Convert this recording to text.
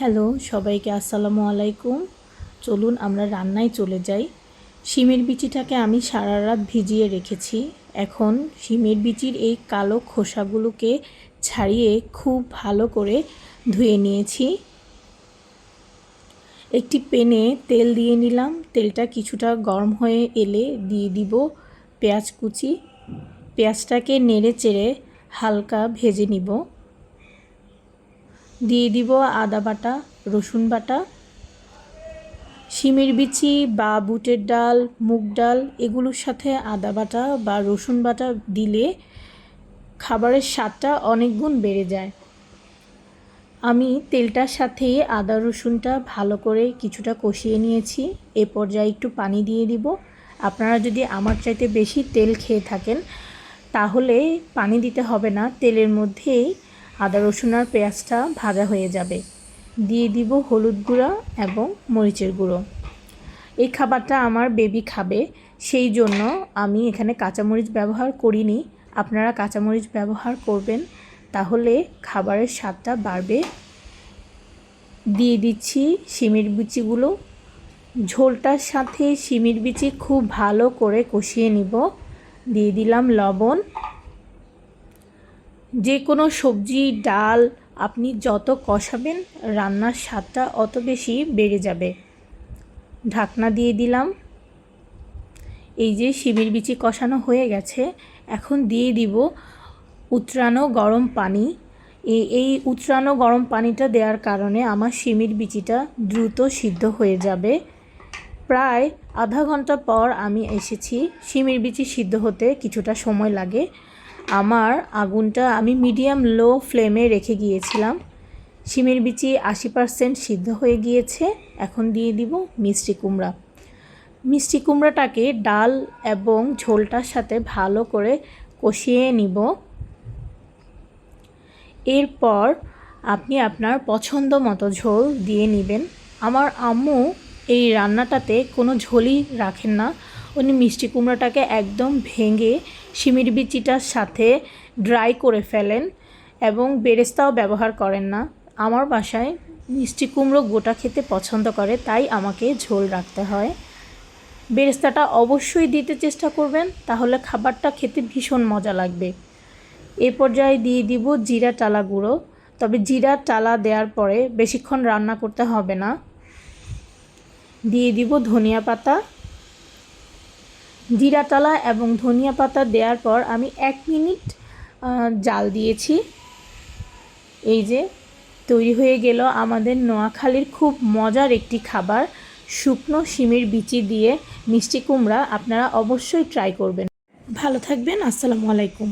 Hello সবাইকে আসসালামু আলাইকুম। চলুন আমরা রান্নায় চলে যাই। শিমের বিচিটাকে আমি সারা রাত ভিজিয়ে রেখেছি। এখন শিমের বিচির এই কালো খোসাগুলোকে ছাড়িয়ে খুব ভালো করে ধুয়ে নিয়েছি। একটি প্যানে তেল দিয়ে নিলাম। তেলটা কিছুটা গরম হয়ে এলে দিয়ে দিব পেঁয়াজ কুচি। পেঁয়াজটাকে নেড়ে চেড়ে হালকা ভেজে নিব। দিয়ে দিব আদা বাটা, রসুন বাটা। শিমের বিচি বা বুটের ডাল, মুগ ডাল এগুলোর সাথে আদা বাটা বা রসুন বাটা দিলে খাবারের স্বাদটা অনেক গুণ বেড়ে যায়। আমি তেলটার সাথে আদা রসুনটা ভালো করে কিছুটা কষিয়ে নিয়েছি। এ পর্যায়ে একটু পানি দিয়ে দিব। আপনারা যদি আমার চাইতে বেশি তেল খেয়ে থাকেন তাহলে পানি দিতে হবে না, তেলের মধ্যেই আদা রসুন আর পেঁয়াজটা ভাজা হয়ে যাবে। দিয়ে দিব হলুদ গুঁড়া এবং মরিচের গুঁড়ো। এই খাবারটা আমার বেবি খাবে, সেই জন্য আমি এখানে কাঁচামরিচ ব্যবহার করিনি। আপনারা কাঁচামরিচ ব্যবহার করবেন, তাহলে খাবারের স্বাদটা বাড়বে। দিয়ে দিচ্ছি শিমের বিচিগুলো। ঝোলটার সাথে শিমের বিচি খুব ভালো করে কষিয়ে নিব। দিয়ে দিলাম লবণ। যে কোনো সবজি ডাল আপনি যত কষাবেন রান্নার স্বাদটা অত বেশি বেড়ে যাবে। ঢাকনা দিয়ে দিলাম। এই যে শিমের বিচি কষানো হয়ে গেছে, এখন দিয়ে দিব উতরানো গরম পানি। এই উতরানো গরম পানিটা দেওয়ার কারণে আমার শিমের বিচিটা দ্রুত সিদ্ধ হয়ে যাবে। প্রায় আধা ঘন্টা পর আমি এসেছি। শিমের বিচি সিদ্ধ হতে কিছুটা সময় লাগে। আমার আগুনটা আমি মিডিয়াম লো ফ্লেমে রেখে গিয়েছিলাম। শিমের বিচি 80% সিদ্ধ হয়ে গিয়েছে। এখন দিয়ে দিব মিষ্টি কুমড়া। মিষ্টি কুমড়াটাকে ডাল এবং ঝোলটার সাথে ভালো করে কষিয়ে নিব। এরপর আপনি আপনার পছন্দ মতো ঝোল দিয়ে নেবেন। আমার আম্মু এই রান্নাটাতে কোনো ঝোলই রাখেন না। উনি মিষ্টি কুমড়াটাকে একদম ভেঙে শিমের বিচিটার সাথে ড্রাই করে ফেলেন এবং বেরেস্তাও ব্যবহার করেন না। আমার বাসায় মিষ্টি কুমড়ো গোটা খেতে পছন্দ করে, তাই আমাকে ঝোল রাখতে হয়। বেরেস্তাটা অবশ্যই দিতে চেষ্টা করবেন, তাহলে খাবারটা খেতে ভীষণ মজা লাগবে। এ পর্যায়ে দিয়ে দিব জিরা টালা গুঁড়ো। তবে জিরা টালা দেওয়ার পরে বেশিক্ষণ রান্না করতে হবে না। দিয়ে দিব ধনিয়া পাতা। জিরা টালা এবং ধনিয়া পাতা দেওয়ার পর আমি 1 মিনিট জাল দিয়েছি। এই যে তৈরি হয়ে গেল আমাদের নোয়াখালীর খুব মজার একটি খাবার, শুকনো শিমের বিচি দিয়ে মিষ্টি কুমড়া। আপনারা অবশ্যই ট্রাই করবেন। ভালো থাকবেন। আসসালামু আলাইকুম।